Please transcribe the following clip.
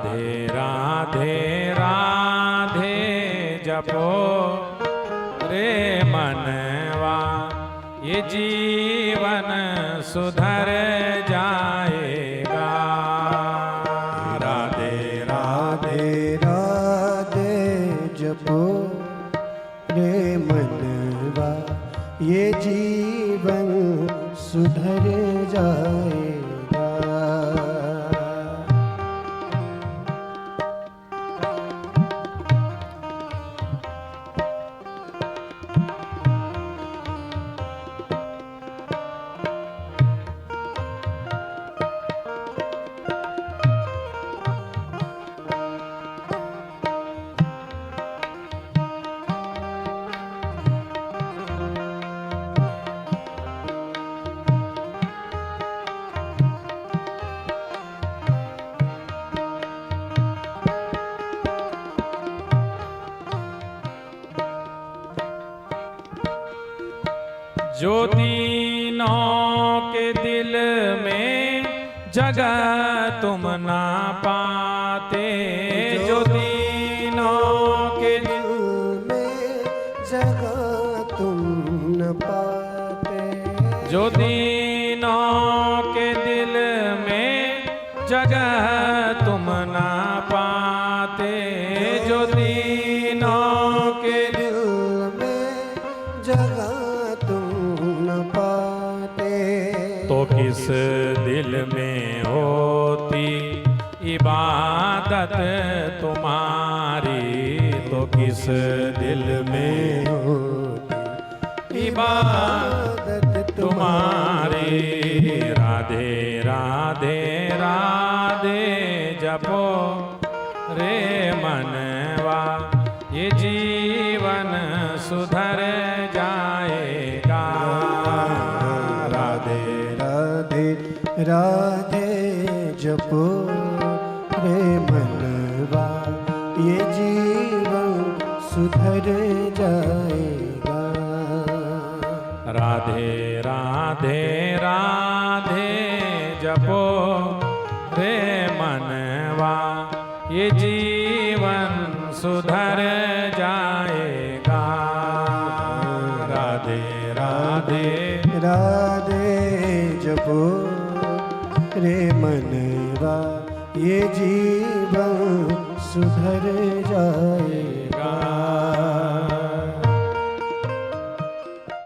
राधे राधे राधे जपो रे मनवा, ये जीवन सुधर जाएगा। राधे राधे राधे जपो रे मनवा, ये जीवन सुधर जाएगा। जो तीनों के दिल में जगह तुम ना पाते, जो तीनों के दिल में जगह तुम न पाते, जो तीनों के दिल में जगह तुम ना पाते, जो तीनों के दिल में जगह तो किस दिल में होती इबादत तुम्हारी, तो किस दिल में होती इबादत तुम्हारी। राधे राधे राधे जपो रे मनवा, ये जीवन सुधर जाएगा। राधे राधे जपो रे मनवा, ये जीवन सुधर जाएगा। राधे राधे राधे जपो रे मनवा, ये जीवन सुधर जाएगा। राधे राधे राधे जपो रे मनवा, ये जीवन सुधर जाए।